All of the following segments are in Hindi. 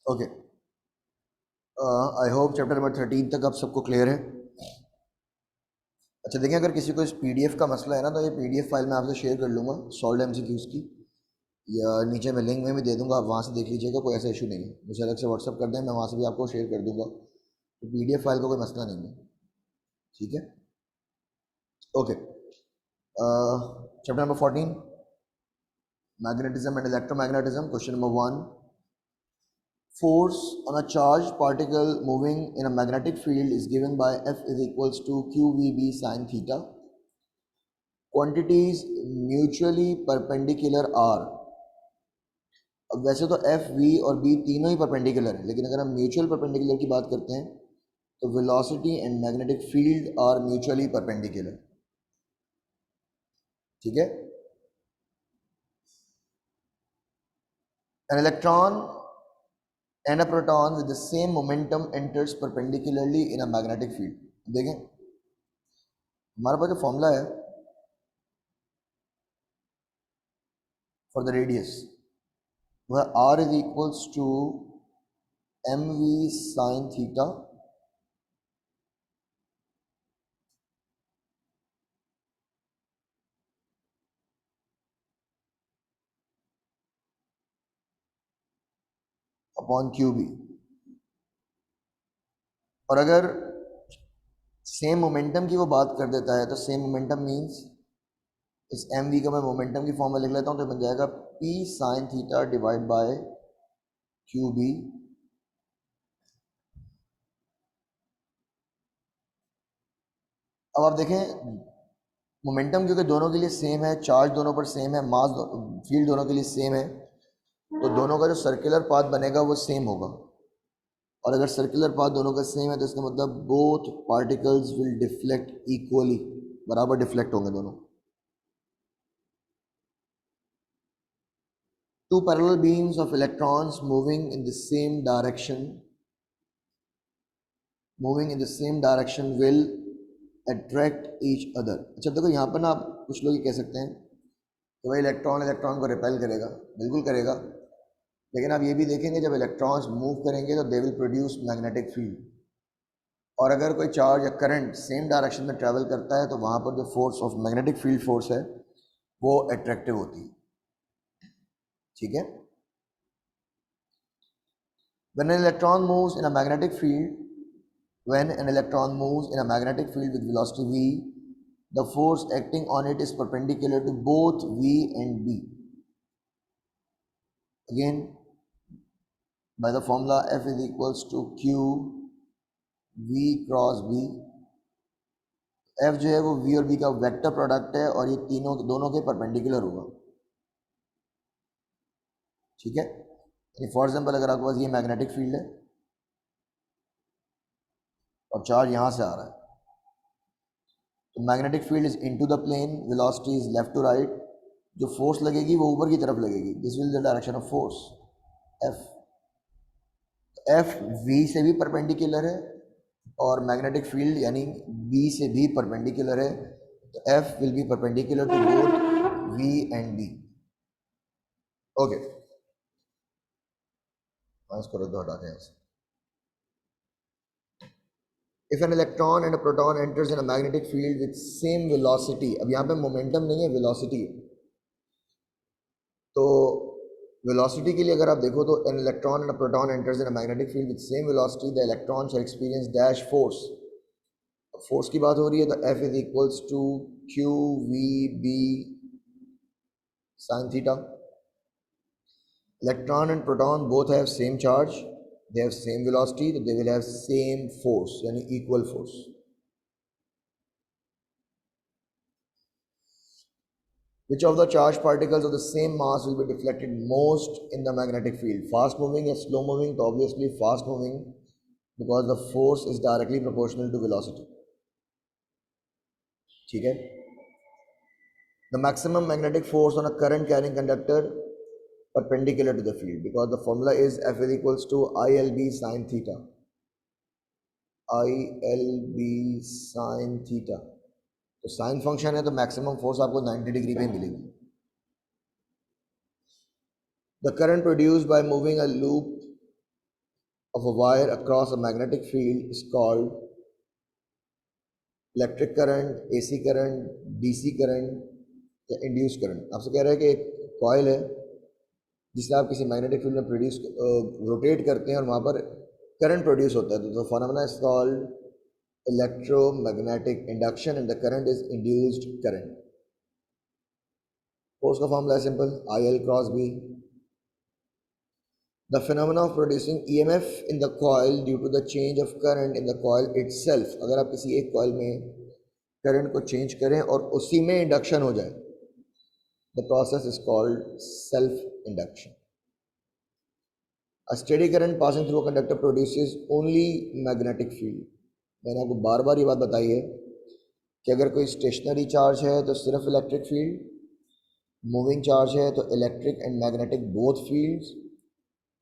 Okay, I hope chapter number 13 तक आप सबको क्लियर है। अच्छा देखिए, अगर किसी को इस पीडीएफ का मसला है ना, तो ये पीडीएफ फाइल मैं आपसे शेयर कर लूँगा सॉल्व एमसीक्यूज़ की, या नीचे मैं लिंक में भी दे दूँगा, आप वहाँ से देख लीजिएगा, कोई ऐसा इशू नहीं है। मुझे अलग से व्हाट्सअप कर दें, मैं वहाँ से भी आपको शेयर कर दूँगा, तो पीडीएफ फाइल का कोई मसला नहीं है। ठीक है, okay. Chapter number 14, magnetism and electromagnetism. Question number 1, force on a charged particle moving in a magnetic field is given by F is equals to QVB sin theta. Quantities mutually perpendicular are. अब वैसे तो F, V और B तीनों ही परपेंडिकुलर है, लेकिन अगर हम म्यूचुअल परपेंडिकुलर की बात करते हैं तो velocity and magnetic field are mutually perpendicular. ठीक है, an electron and a proton with the same momentum enters perpendicularly in a magnetic field. देखें, हमारे पास जो फॉर्मूला है फॉर द रेडियस वह r is equals to mv sine theta upon QB। और अगर सेम मोमेंटम की वो बात कर देता है तो सेम मोमेंटम मींस इस mv का मैं मोमेंटम की फॉर्म में लिख लेता हूँ, तो बन जाएगा p sine theta divide by QB। अब आप देखें, मोमेंटम क्योंकि दोनों के लिए सेम है, चार्ज दोनों पर सेम है, मास फील्ड दोनों के लिए सेम है, तो दोनों का जो सर्कुलर पाथ बनेगा वो सेम होगा। और अगर सर्कुलर पाथ दोनों का सेम है तो इसका मतलब both particles will deflect equally, बराबर डिफ्लेक्ट होंगे दोनों। Two parallel beams of electrons moving in the same direction will attract each other। अच्छा देखो, यहाँ पर ना आप कुछ लोग ये कह सकते हैं कि भाई इलेक्ट्रॉन को रिपेल करेगा, बिल्कुल करेगा, लेकिन आप ये भी देखेंगे जब इलेक्ट्रॉन्स मूव करेंगे तो they will produce magnetic field. और अगर कोई चार्ज या करंट सेम डायरेक्शन में ट्रैवल करता है तो वहाँ पर जो force of magnetic field force है वो अट्रैक्टिव होती है। ठीक है, when an electron moves in a magnetic field when an electron moves in a magnetic field with velocity v, the force acting on it is perpendicular to both v and b. Again, by the formula F is equals to q v cross b। F जो है वो v और b का वेक्टर प्रोडक्ट है और ये तीनों दोनों के परपेंडिकुलर होगा। ठीक है, फॉर एग्जाम्पल अगर आपके पास ये मैग्नेटिक फील्ड है और चार्ज यहाँ से आ रहा है, तो magnetic field is into the plane, velocity is left to right, जो फोर्स लगेगी वो ऊपर की तरफ लगेगी, this will the direction of force F। F V से भी परपेंडिकुलर है और मैग्नेटिक फील्ड यानी B से भी परपेंडिकुलर है, तो F will be perpendicular to both V and B। Okay, इसको रद्द हटा दें यहाँ से। If an electron and a proton enters in a magnetic field with same velocity, अब यहाँ पे मोमेंटम नहीं है, वेलोसिटी है, तो वेलोसिटी के लिए अगर आप देखो तो an electron and a proton enters in a magnetic field with same velocity, the electron shall experience dash force। Force की बात हो रही है तो F is equals to q v b sin theta। Electron and proton both have same charge, they have same velocity, so they will have same force यानी equal force। Which of the charged particles of the same mass will be deflected most in the magnetic field? Fast moving or slow moving? तो obviously fast moving, because the force is directly proportional to velocity। ठीक है, the maximum magnetic force on a current carrying conductor perpendicular to the field, because the formula is F is equals to ILB sin theta, ILB sin theta। तो साइन फंक्शन है तो मैक्सिमम फोर्स आपको 90 डिग्री पे मिलेगी। The current produced by moving a loop of a wire across a magnetic field is called electric current, AC current, DC current या इंड्यूस करंट। आपसे कह रहा है कि एक कॉइल है जिसे आप किसी मैग्नेटिक फील्ड में प्रोड्यूस रोटेट करते हैं और वहाँ पर करंट प्रोड्यूस होता है, तो phenomena is called electromagnetic induction and the current is induced current. Force का फॉर्मूला है simple, I L cross B. The phenomena of producing EMF in the coil due to the change of current in the coil itself। अगर आप किसी एक कॉइल में करंट को चेंज करें और उसी में इंडक्शन हो जाए, the process is called self induction। A steady current passing through a conductor produces only magnetic field। मैंने आपको बार बार ये बात बताई है कि अगर कोई स्टेशनरी चार्ज है तो सिर्फ इलेक्ट्रिक फील्ड, मूविंग चार्ज है तो electric and magnetic both fields,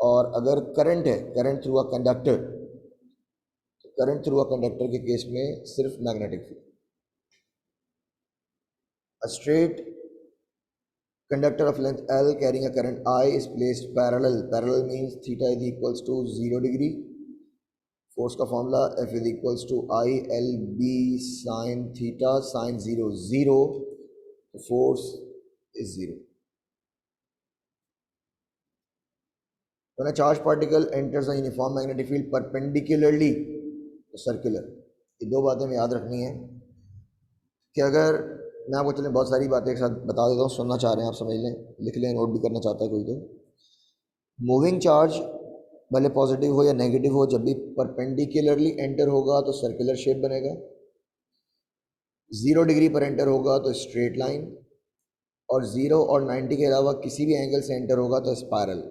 और अगर करंट है, करंट थ्रू अ कंडक्टर, तो करंट थ्रू अ कंडक्टर के केस में सिर्फ magnetic field. A straight conductor of length L carrying a current I is placed parallel। Parallel means theta is equals to 0 degree। Force का formula F is equals to I L B sin theta sin 0 0, force is 0। When a charged particle enters a uniform magnetic field perpendicularly to circular, ये दो बातें हमें याद रखनी है कि अगर मैं आपको चलें बहुत सारी बातें एक साथ बता देता हूँ, सुनना चाह रहे हैं आप समझ लें, लिख लें, नोट भी करना चाहता है कोई तो। मूविंग चार्ज भले पॉजिटिव हो या नेगेटिव हो, जब भी परपेंडिकुलरली एंटर होगा तो सर्कुलर शेप बनेगा, 0 डिग्री पर एंटर होगा तो स्ट्रेट लाइन, और 0 और 90 के अलावा किसी भी एंगल से एंटर होगा तो स्पायरल।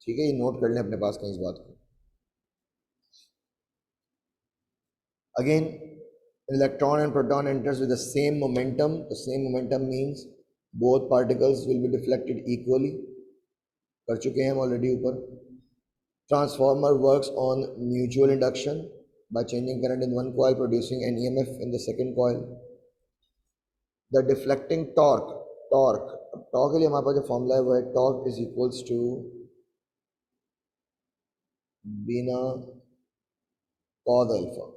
ठीक है, ये नोट कर लें अपने पास कहीं इस बात को। Again, electron and proton enters with the same momentum। The same momentum means both particles will be deflected equally। कर चुके हैं हम ऑलरेडी ऊपर। Transformer works on mutual induction by changing current in one coil producing an EMF in the second coil। The deflecting torque, torque के लिए हमारे पास जो फॉर्मूला है वो है torque is equals to बीना cos अल्फा।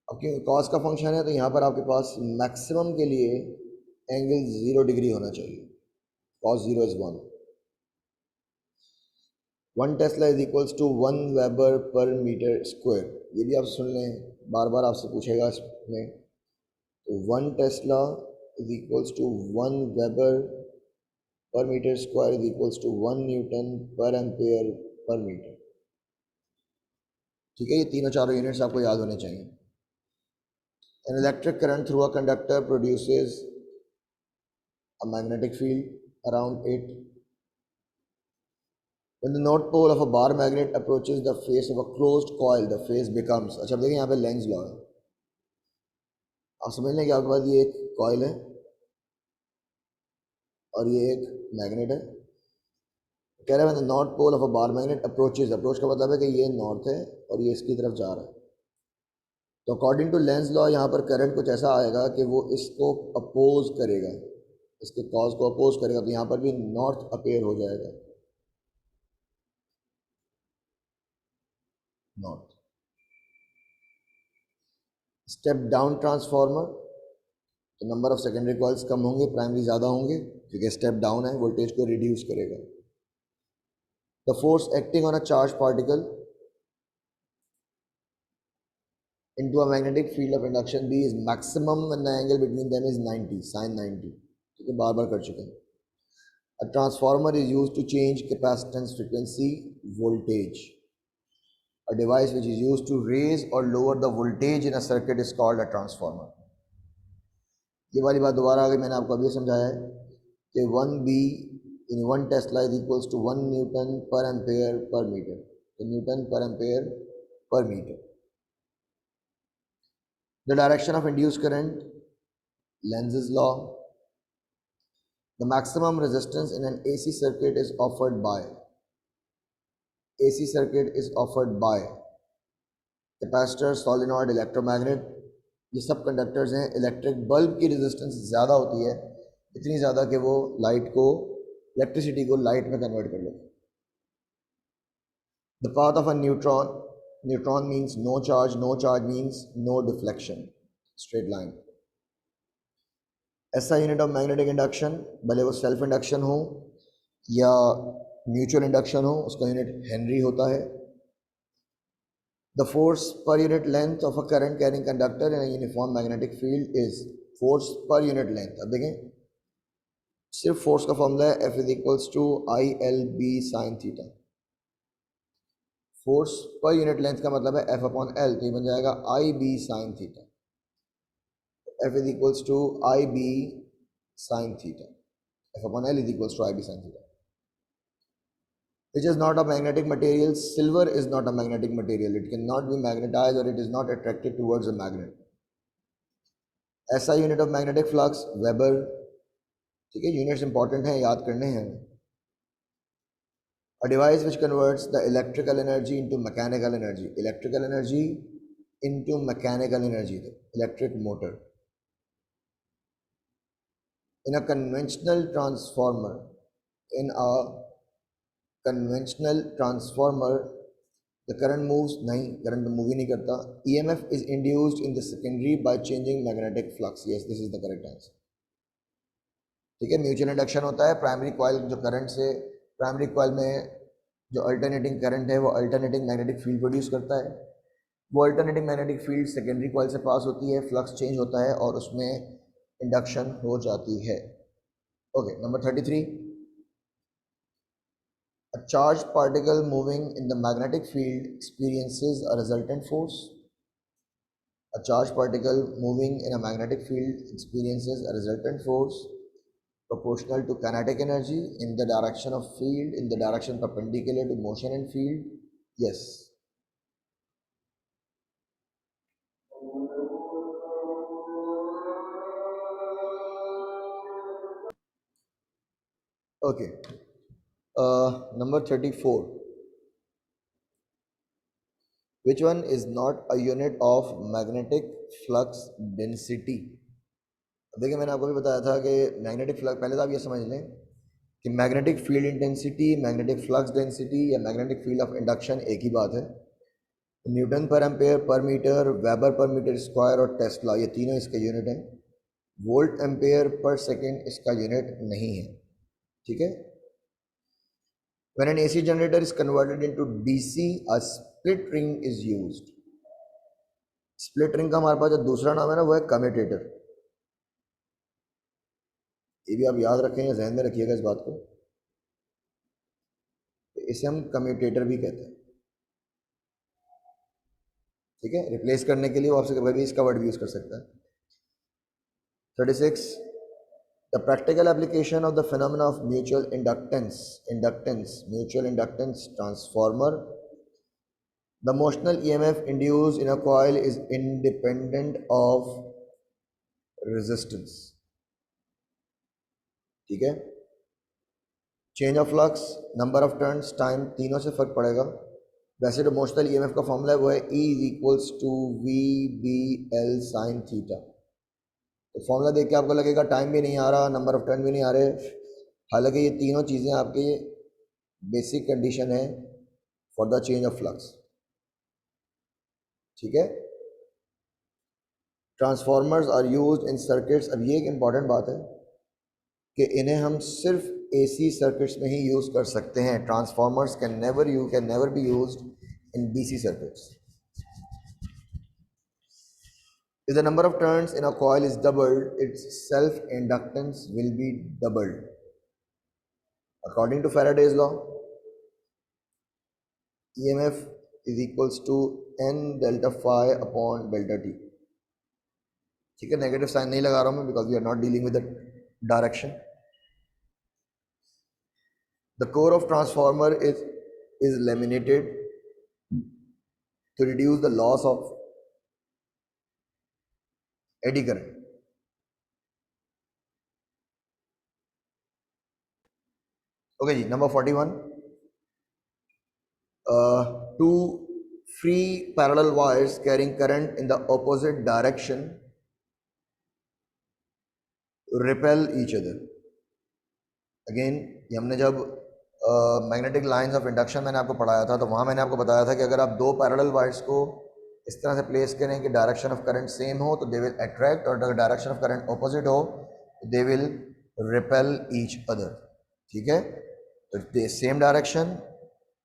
अब क्योंकि कॉस का फंक्शन है तो यहाँ पर आपके पास मैक्सिमम के लिए एंगल 0 डिग्री होना चाहिए। Cos 0 is 1। 1 tesla is equals to 1 weber per metre square. ये भी आप सुन लें, बार बार आपसे पूछेगा इसमें। तो 1 tesla is equals to 1 weber per metre square is equals to 1 newton पर एम्पेयर पर मीटर। ठीक है, ये तीनों चारों यूनिट्स आपको याद होने चाहिए। An electric current through a conductor produces a magnetic field around it। When the north pole of a bar magnet approaches the face of a closed coil, the face becomes। अच्छा देखिए यहाँ पे लेंस लॉ है, आप समझ लें कि आपके पास ये एक कॉइल है और ये एक मैग्नेट है। कह रहा है when the north pole of a bar magnet approaches, approach का मतलब है कि ये नॉर्थ है और ये इसकी तरफ जा रहा है। तो अकॉर्डिंग टू लेंस लॉ यहाँ पर करंट कुछ ऐसा आएगा कि वो इसको अपोज करेगा, इसके कॉज को अपोज करेगा, तो यहाँ पर भी नॉर्थ अपेयर हो जाएगा, नॉर्थ। स्टेप डाउन ट्रांसफार्मर, तो नंबर ऑफ सेकेंडरी कॉइल्स कम होंगे, प्राइमरी ज़्यादा होंगे, क्योंकि स्टेप डाउन है, वोल्टेज को रिड्यूस करेगा। The force acting on a charge particle into a magnetic field of induction B is maximum when the angle between them is 90 sin 90। ठीक है, बार बार कर चुके हैं। A transformer is used to change capacitance, frequency, voltage। A device which is used to raise or lower the voltage in a circuit is called a transformer। ये वाली बात दोबारा आ गई, मैंने आपको अभी समझाया है कि 1B in 1 tesla is equals to 1 newton पर एम्पेयर पर मीटर। तो न्यूटन पर एम्पेयर पर metre. The direction of induced current, Lenz's law। The maximum resistance in an AC circuit is offered by, AC circuit is offered by capacitor, solenoid, electromagnet। ये सब कंडक्टर्स हैं। इलेक्ट्रिक बल्ब की रेजिस्टेंस ज़्यादा होती है, इतनी ज़्यादा कि वो लाइट को, इलेक्ट्रिसिटी को लाइट में कन्वर्ट कर लेते हैं। The path of a neutron means no charge means no deflection, straight line. SI unit of magnetic induction, भले वो सेल्फ इंडक्शन हो या म्यूचुअल इंडक्शन हो, उसका यूनिट हेनरी होता है. The force per unit length of a current carrying conductor in a uniform magnetic field is force per unit length. अब देखें, सिर्फ फोर्स का फॉर्मूला है F is equals to I L B sine theta. Force per unit length का मतलब है F अपॉन एल, तो ये बन जाएगा I B sine theta. F is equals to I B sine theta. F upon L is equals to IB sin theta. Which is not a magnetic material. Silver is not a magnetic material. It cannot be magnetized or it is not attracted towards a magnet. SI unit of magnetic flux, Weber. ठीक है, यूनिट्स इंपॉर्टेंट हैं, याद करने हैं. A device which converts the electrical energy into mechanical energy. Electrical energy into mechanical energy. Electric motor. In a conventional transformer. In a conventional transformer, the current moves नहीं, current move ही नहीं करता. EMF is induced in the secondary by changing magnetic flux. Yes, this is the correct answer. ठीक है, म्यूचुअल इंडक्शन होता है. प्राइमरी कॉइल जो करंट से, प्राइमरी कॉइल में जो अल्टरनेटिंग करंट है वो अल्टरनेटिंग मैग्नेटिक फील्ड प्रोड्यूस करता है. वो alternating magnetic field secondary coil से पास होती है, फ्लक्स चेंज होता है और उसमें इंडक्शन हो जाती है. Okay, number 33. A charged particle moving in the magnetic field experiences a resultant force. A charged particle moving in a magnetic field experiences a resultant force proportional to kinetic energy in the direction of field, in the direction perpendicular to motion and field. Yes. Okay. Number 34. Which one is not a unit of magnetic flux density? देखिए, मैंने आपको भी बताया था कि मैग्नेटिक फ्लक्स, पहले तो आप ये समझ लें कि magnetic field intensity, magnetic flux density या मैग्नेटिक फील्ड ऑफ इंडक्शन एक ही बात है. न्यूटन पर एम्पेयर पर metre, weber per metre square और टेस्ला, ये तीनों इसके यूनिट हैं. वोल्ट एम्पेयर पर सेकेंड इसका यूनिट नहीं है. ठीक है. When an AC generator is converted into DC, a split ring is used. Split ring का हमारे पास जो दूसरा नाम है ना, वो है कम्यूटेटर. ये भी आप याद रखेंगे, जहन में रखिएगा इस बात को. इसे हम कम्यूटेटर भी कहते हैं. ठीक है, रिप्लेस करने के लिए वो आपसे कभी इसका वर्ड भी यूज कर सकता है. 36. The practical application of the phenomena of mutual mutual inductance transformer. The motional EMF induced in a coil is independent of resistance. ठीक है. Change of flux, number of turns, time, तीनों से फर्क पड़ेगा. वैसे जो मोशनल EMF का फॉर्मूला है वो है E is equals to V B L sine theta. तो फॉर्मूला देख के आपको लगेगा टाइम भी नहीं आ रहा, नंबर ऑफ टर्न भी नहीं आ रहे. हालांकि ये तीनों चीज़ें आपके बेसिक कंडीशन है for the change of flux. ठीक है. Transformers are used in circuits. अब ये एक इम्पॉर्टेंट बात है कि इन्हें हम सिर्फ AC सर्किट्स में ही यूज़ कर सकते हैं. Transformers can never be used in DC circuits. If the number of turns in a coil is doubled, its self-inductance will be doubled. According to Faraday's law, EMF is equals to N delta phi upon delta T. ठीक है, नेगेटिव साइन नहीं लगा रहा हूँ मैं because we are not dealing with the direction. The core of transformer is laminated to reduce the loss of eddy current. Okay ji, number 41. Two free parallel wires carrying current in the opposite direction repel each other. Again, ये हमने जब मैग्नेटिक लाइंस ऑफ इंडक्शन मैंने आपको पढ़ाया था, तो वहाँ मैंने आपको बताया था कि अगर आप दो पैरेलल वायर्स को इस तरह से प्लेस करें कि डायरेक्शन ऑफ करंट सेम हो तो दे विल अट्रैक्ट, और अगर डायरेक्शन ऑफ करंट ऑपोजिट हो तो they will repel each other. ठीक है, तो same direction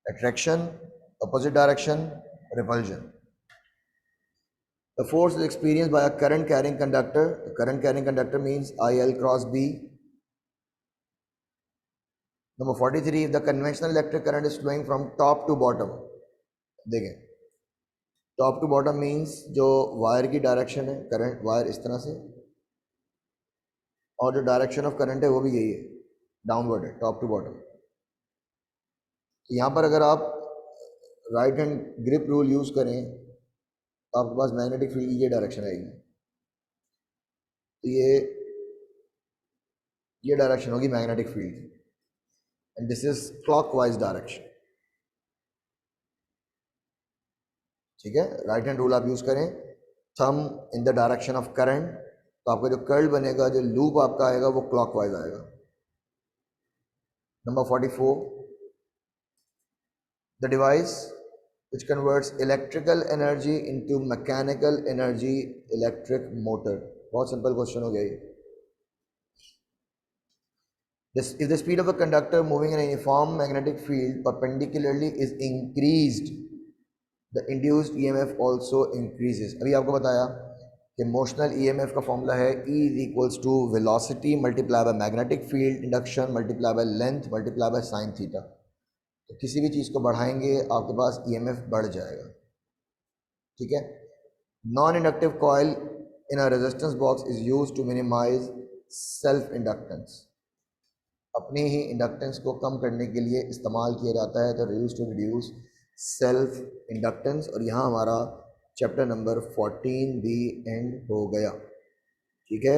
attraction, opposite direction repulsion. The force is experienced by a current carrying conductor. The current carrying conductor means IL cross B. Number 43, if the conventional electric current is flowing from top to bottom, देखें टॉप टू बॉटम मीन्स जो वायर की डायरेक्शन है, करंट वायर इस तरह से, और जो डायरेक्शन ऑफ करंट है वो भी यही है, डाउनवर्ड है, टॉप टू बॉटम। तो यहाँ पर अगर आप right hand grip rule use करें तो आपके पास मैग्नेटिक फील्ड की ये डायरेक्शन आएगी, तो ये डायरेक्शन होगी magnetic field, and this is clockwise direction. ठीक है, राइट हैंड रूल आप यूज़ करें, thumb in the direction of current, तो आपका जो कर्ल बनेगा, जो लूप आपका आएगा वो क्लॉकवाइज आएगा। Number 44, the device which converts electrical energy into mechanical energy, electric motor। बहुत सिंपल क्वेश्चन हो गया ये। If the speed of a conductor moving in a uniform magnetic field perpendicularly is increased, the induced EMF also increases। अभी आपको बताया कि मोशनल EMF का फॉर्मूला है E is equals to velocity multiplied by magnetic field induction multiplied by length multiplied by sin theta। तो किसी भी चीज़ को बढ़ाएंगे आपके पास EMF बढ़ जाएगा। ठीक है, non inductive coil in a resistance box is used to minimise self inductance. अपनी ही इंडक्टेंस को कम करने के लिए इस्तेमाल किया जाता है, तो use to reduce self inductance. और यहाँ हमारा चैप्टर नंबर 14 भी एंड हो गया। ठीक है।